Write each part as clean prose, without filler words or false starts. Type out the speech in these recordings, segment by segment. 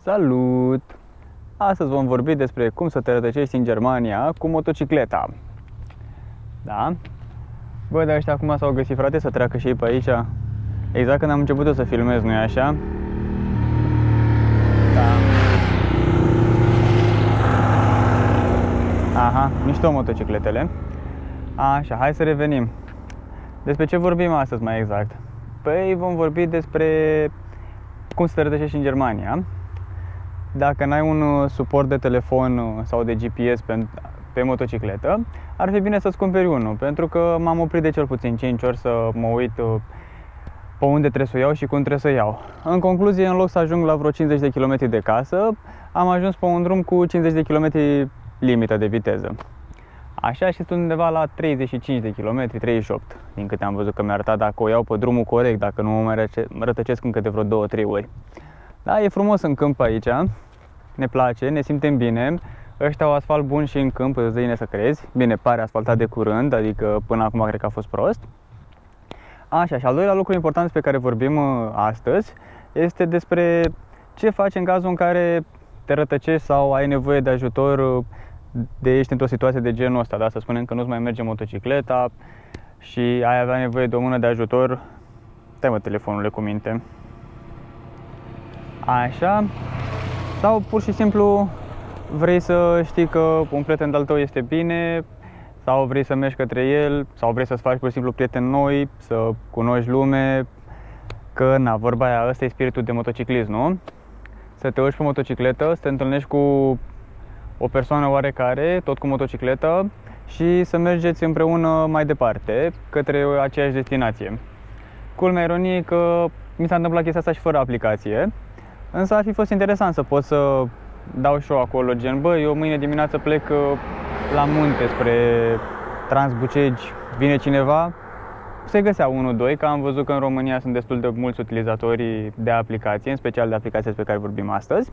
Salut! Astăzi vom vorbi despre cum să te rătăcești în Germania cu motocicleta. Da? Bă, dar ăștia acum s-au găsit, frate, să treacă și ei pe aici. Exact când am început eu să filmez, nu-i așa? Da. Aha, mișto motocicletele. Așa, hai să revenim. Despre ce vorbim astăzi mai exact? Păi vom vorbi despre cum să te rătăcești în Germania. Dacă n-ai un suport de telefon sau de GPS pe motocicletă, ar fi bine să-ți cumperi unul, pentru că m-am oprit de cel puțin 5 ori să mă uit pe unde trebuie să o iau și cum trebuie să iau. În concluzie, în loc să ajung la vreo 50 de km de casă, am ajuns pe un drum cu 50 de km limită de viteză. Așa, și sunt undeva la 35 de km, 38, din câte am văzut că mi-a arătat, dacă o iau pe drumul corect, dacă nu mă rătăcesc încă de vreo 2-3 ori. Da, e frumos în câmp aici, ne place, ne simtem bine. Ăștia au asfalt bun și în câmp, îți dă bine să crezi. Bine, pare asfaltat de curând, adică până acum cred că a fost prost. Așa, și al doilea lucru important despre care vorbim astăzi este despre ce faci în cazul în care te rătăcești sau ai nevoie de ajutor, ești într-o situație de genul ăsta, da? Să spunem că nu-ți mai merge motocicleta și ai avea nevoie de o mână de ajutor. Stai, mă, telefonul cu minte. Așa, sau pur și simplu vrei să știi că un prieten de-al tău este bine, sau vrei să mergi către el, sau vrei să-ți faci pur și simplu prieteni noi, să cunoști lume, că na, vorba aia, ăsta e spiritul de motociclism, nu? Să te urci pe motocicletă, să te întâlnești cu o persoană oarecare, tot cu motocicletă, și să mergeți împreună mai departe, către aceeași destinație. Culmea ironiei că mi s-a întâmplat chestia asta și fără aplicație. Însă ar fi fost interesant să pot să dau și eu acolo, gen, bă, eu mâine dimineață plec la munte spre Transbucegi, vine cineva? Se găsea 1-2, că am văzut că în România sunt destul de mulți utilizatori de aplicație, în special de aplicația despre care vorbim astăzi.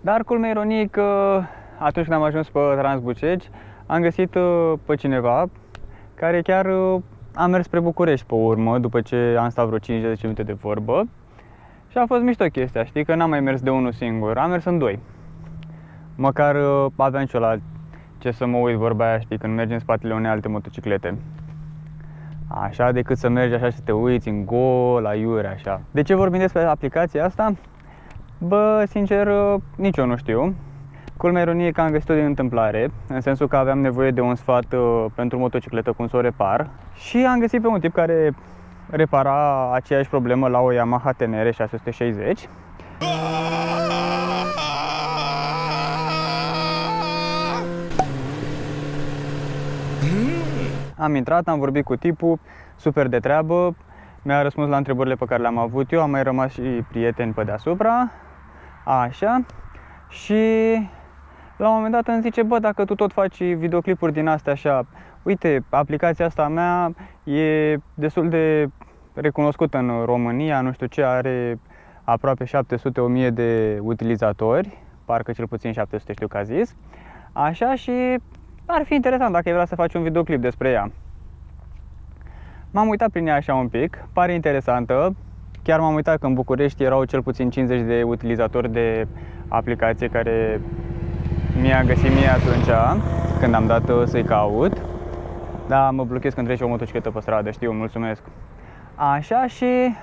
Dar culmea ironiei că atunci când am ajuns pe Transbucegi, am găsit pe cineva care chiar a mers spre București pe urmă, după ce am stat vreo 5-10 minute de vorbă. Și a fost mișto chestia, știi, că n-am mai mers de unul singur, am mers în doi. Măcar aveam și eu la ce să mă uit, vorba aia, știi, când mergi în spatele unei alte motociclete. Așa, decât să mergi așa și să te uiți în gol, aiure, așa. De ce vorbim despre aplicația asta? Bă, sincer, nici eu nu știu. Culmea ironiei că am găsit-o din întâmplare, în sensul că aveam nevoie de un sfat pentru motocicletă, cum să o repar. Și am găsit pe un tip care repara aceeași problemă la o Yamaha TNR 660. Am intrat, am vorbit cu tipul, super de treabă, mi-a răspuns la întrebările pe care le-am avut eu, am mai rămas și prieteni pe deasupra, așa, și la un moment dat îmi zice, bă, dacă tu tot faci videoclipuri din astea așa, uite, aplicația asta a mea e destul de recunoscută în România, nu știu ce, are aproape 700-1000 de utilizatori, parcă cel puțin 700 știu că a zis, așa, și ar fi interesant dacă ai vrea să faci un videoclip despre ea. M-am uitat prin ea așa un pic, pare interesantă, chiar m-am uitat că în București erau cel puțin 50 de utilizatori de aplicație care mi-a găsit mie atunci, când am dat să-i caut. Da, mă blochez când trece o motocicletă pe stradă, știu, mulțumesc. Așa, și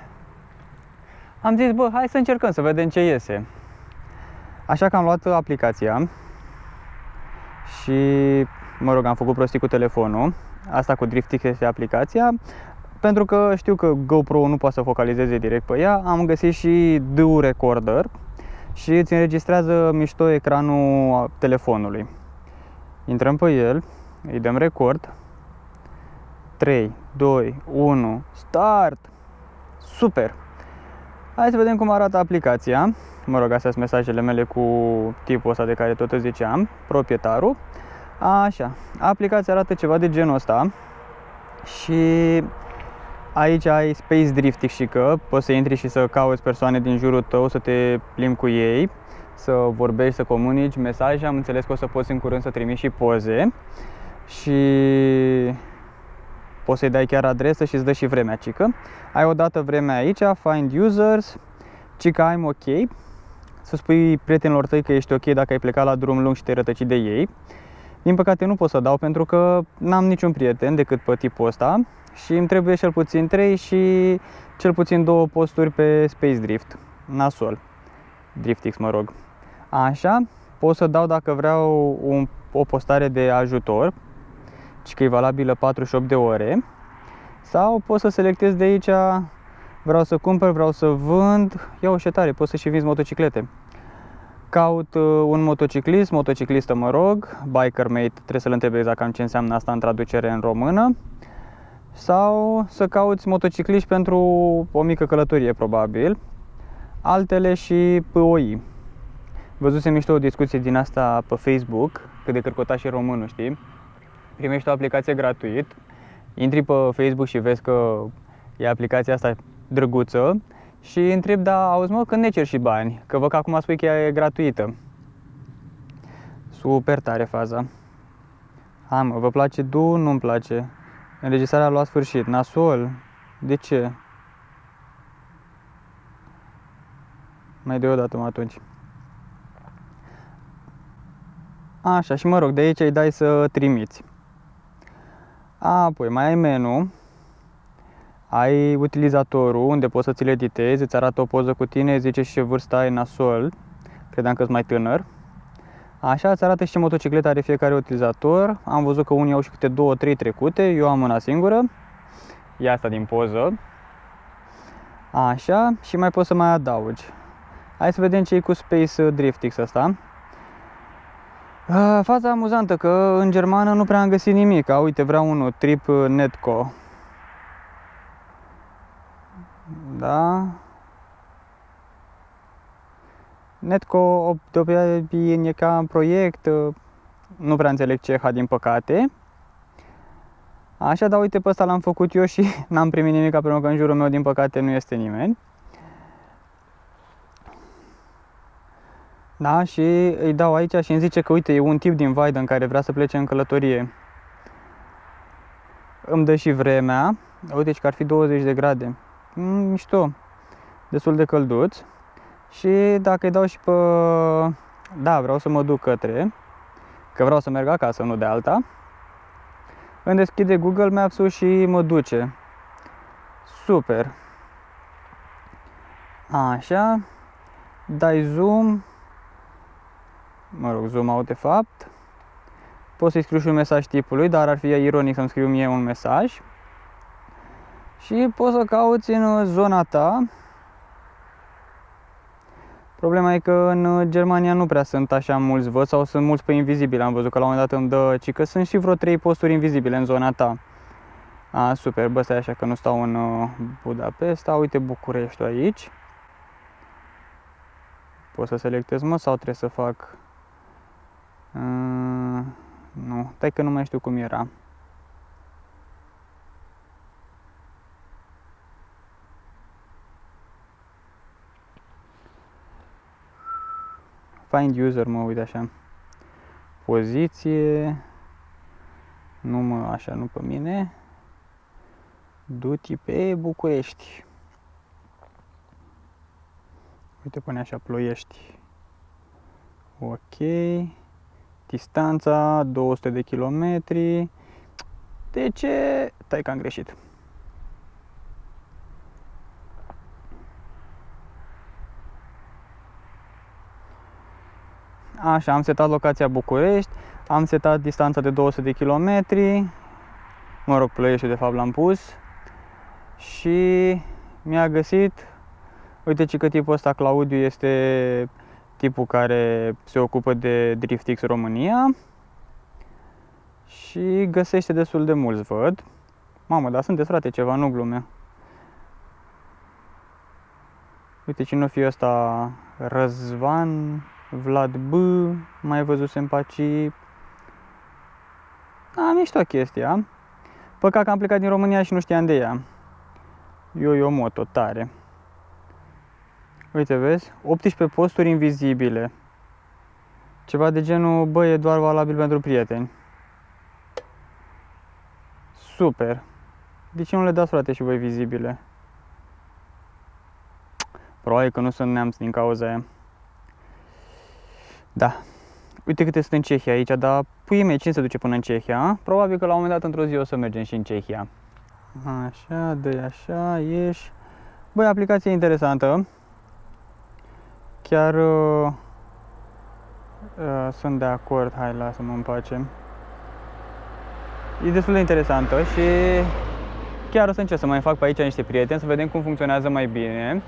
am zis, bă, hai să încercăm să vedem ce iese. Așa că am luat aplicația și, mă rog, am făcut prostii cu telefonul. Asta cu DriftX este aplicația. Pentru că știu că GoPro nu poate să focalizeze direct pe ea, am găsit și DU Recorder și îți înregistrează mișto ecranul telefonului. Intrăm pe el, îi dăm record. 3, 2, 1, start! Super! Hai să vedem cum arată aplicația. Mă rog, astea sunt mesajele mele cu tipul ăsta de care tot îți ziceam, proprietarul. Așa, aplicația arată ceva de genul ăsta. Și aici ai Space Drifting și că poți să intri și să cauți persoane din jurul tău, să te plimbi cu ei, să vorbești, să comunici mesaje. Am înțeles că o să poți în curând să trimiți și poze. Și poți să-i dai chiar adresă și îți dă și vremea, cică. Ai odată vremea aici, Find Users, cică I'm OK. să spui prietenilor tăi că ești ok dacă ai plecat la drum lung și te-ai rătăcit de ei. Din păcate nu pot să dau pentru că n-am niciun prieten decât pe tipul ăsta și îmi trebuie cel puțin 3 și cel puțin 2 posturi pe Space Drift, nasol, DriftX mă rog. Așa, pot să dau dacă vreau o postare de ajutor, ci că e valabilă 48 de ore, sau pot să selectez de aici, vreau să cumpăr, vreau să vând, ia o șetare, poți să și vinzi motociclete. Caut un motociclistă mă rog, biker mate, trebuie să-l întreb exact cam ce înseamnă asta în traducere în română. Sau să cauți motocicliști pentru o mică călătorie probabil, altele și POI. Văzusem mișto o discuție din asta pe Facebook, cât de cărcotat și românul, știi? Primești o aplicație gratuit, intri pe Facebook și vezi că e aplicația asta drăguță și întrebi, da, auzi mă, când ne cer și bani? Că văd că acum spui că e gratuită. Super tare faza. Hai mă, vă place du? Nu-mi place. Înregistrarea a luat sfârșit. Nasol. De ce? Mai de o dată mă atunci. Așa, și mă rog, de aici îi dai să trimiți. Apoi mai ai menu. Ai utilizatorul unde poți să ți-l editezi, îți arată o poză cu tine, zice și ce vârstă ai, nasol. Credeam că-s mai tânăr. Așa, îți arată și ce motocicletă are fiecare utilizator. Am văzut că unii au și câte 2-3 trecute, eu am una singură. E asta din poză. Așa, și mai poți să mai adaugi. Hai să vedem ce e cu Space DriftX ăsta. Faza amuzantă că în germană nu prea am găsit nimic. Uite, vreau unul, Trip Netco. Da. Netco e ca un proiect, nu prea înțeleg ceha din păcate. Așa, dar uite, pe ăsta l-am făcut eu și n-am primit nimic, pentru că în jurul meu din păcate nu este nimeni. Da, și îi dau aici și îmi zice că uite, e un tip din Vaiden care vrea să plece în călătorie. Îmi dă și vremea, uite că ar fi 20 de grade. Mișto, destul de călduț. Și dacă îi dau și pe... Da, vreau să mă duc către, că vreau să merg acasă, nu de alta. Îmi deschide Google Maps-ul și mă duce. Super. Așa. Dai zoom. Mă rog, zoom out de fapt. Poți să-i scriu și un mesaj tipului, dar ar fi ironic să-mi scriu mie un mesaj. Și poți să cauți în zona ta. Problema e că în Germania nu prea sunt așa mulți, văd, sau sunt mulți pe invizibile. Am văzut că la un moment dat îmi dă, ci că sunt și vreo 3 posturi invizibile în zona ta. Super, bă, stai așa că nu stau în Budapesta. Uite București aici. Pot să selectez, mă, sau trebuie să fac... Nu, stai că nu mai știu cum era. Find user, mă, uite așa. Poziție. Nu mă, așa, nu pe mine. Du-te pe București. Uite, pune așa, Ploiești. Ok. Distanța 200 de kilometri. De ce? Stai că am greșit. Așa, am setat locația București, am setat distanța de 200 de kilometri. Mă rog, Ploiești de fapt l-am pus. Și mi-a găsit, uite ce că tipul ăsta, Claudiu, este tipul care se ocupă de DriftX România. Și găsește destul de mulți, văd. Mamă, dar sunteți, frate, ceva, nu glume. Uite cine o fi ăsta, Răzvan, Vlad B, mai văzusem pe aici. Mișto chestia. Păcat că am plecat din România și nu știam de ea. Eu moto, tare. Uite, vezi? 18 posturi invizibile. Ceva de genul, bă, e doar valabil pentru prieteni. Super. De ce nu le dați, frate, și voi vizibile? Probabil că nu sunt neamț din cauza aia. Da. Uite câte sunt în Cehia aici, dar puii mei, cine se duce până în Cehia? Probabil că la un moment dat, într-o zi, o să mergem și în Cehia. Așa, dă-i așa, ieși. Băi, aplicație interesantă. Chiar sunt de acord, hai, lasă-mă în pace. E destul de interesantă și chiar o să încerc să mai fac pe aici niște prieteni, să vedem cum funcționează mai bine.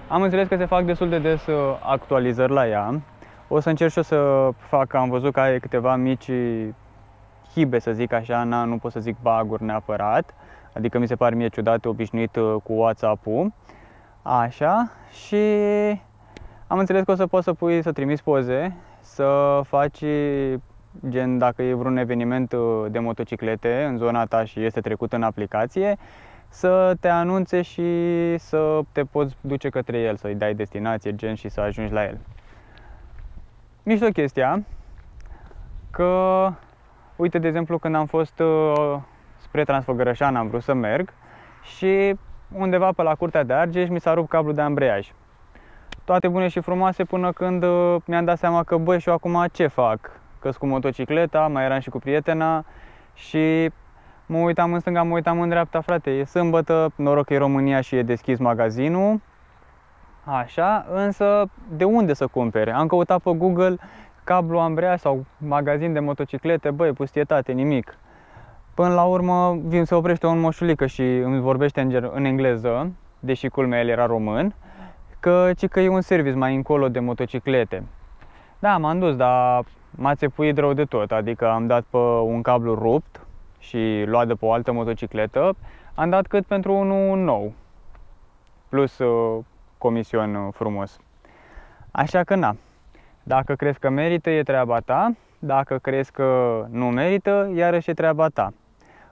Am înțeles că se fac destul de des actualizări la ea. O să încerc și eu să fac, am văzut că are câteva mici hibe, să zic așa, nu pot să zic bug-uri neapărat. Adică mi se pare mie ciudat, obișnuit cu WhatsApp-ul. Așa, și am înțeles că o să poți să pui, să trimiți poze, să faci, gen dacă e vreun eveniment de motociclete în zona ta și este trecut în aplicație, să te anunțe și să te poți duce către el, să-i dai destinație, gen, și să ajungi la el. Mișto chestia, că, uite, de exemplu, când am fost spre Transfăgărășan, am vrut să merg și undeva pe la Curtea de Argeș mi s-a rupt cablul de ambreiaj. Toate bune și frumoase până când mi-am dat seama că, băi, și eu acum ce fac? Că-s cu motocicleta, mai eram și cu prietena și mă uitam în stânga, mă uitam în dreapta, frate, e sâmbătă, noroc că e România și e deschis magazinul. Așa, însă de unde să cumpere? Am căutat pe Google cablu ambreiaj sau magazin de motociclete, băi, pustietate, nimic. Până la urmă se oprește un moșulică și îmi vorbește în engleză, deși culmea el era român, că e un service mai încolo de motociclete. Da, m-am dus, dar m-a țepuit rău de tot, adică am dat pe un cablu rupt și luat de pe o altă motocicletă, am dat cât pentru unul nou, plus comision frumos. Așa că na, dacă crezi că merită, e treaba ta, dacă crezi că nu merită, iarăși e treaba ta.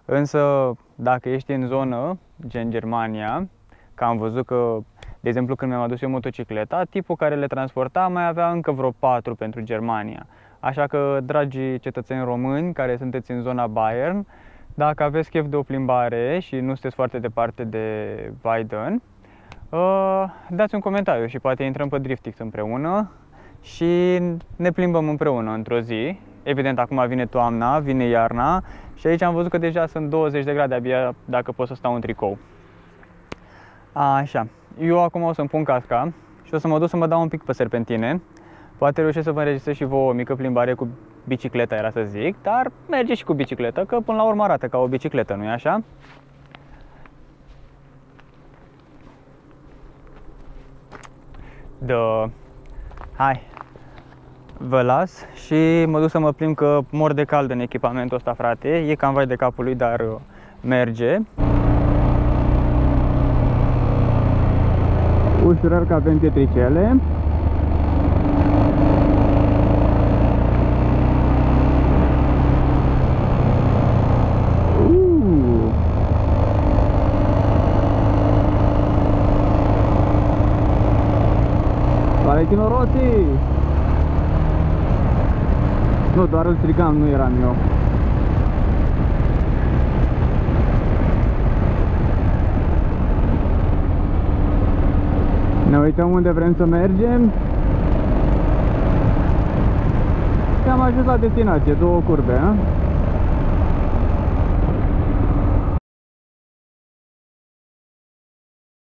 Însă, dacă ești în zonă, gen Germania, că am văzut că, de exemplu, când mi-am adus eu motocicleta, tipul care le transporta mai avea încă vreo 4 pentru Germania. Așa că, dragi cetățeni români care sunteți în zona Bayern, dacă aveți chef de o plimbare și nu sunteți foarte departe de Weiden, dați un comentariu și poate intrăm pe Driftix împreună și ne plimbăm împreună într-o zi. Evident, acum vine toamna, vine iarna și aici am văzut că deja sunt 20 de grade, abia dacă pot să stau în tricou. Așa, eu acum o să-mi pun casca și o să mă duc să mă dau un pic pe serpentine. Poate reușesc să vă înregistrez și vouă o mică plimbare cu bicicleta, era să zic, dar merge și cu bicicletă, că până la urmă arată ca o bicicletă, nu-i așa? Da. Hai, vă las și mă duc să mă plimb, că mor de cald în echipamentul ăsta, frate. E cam vai de capul lui, dar merge. Ușurări ca avem pietricele. Valentino Rossi! Nu, doar îl strigam, nu eram eu. Ne uităm unde vrem să mergem. Și am ajuns la destinație, 2 curbe, a?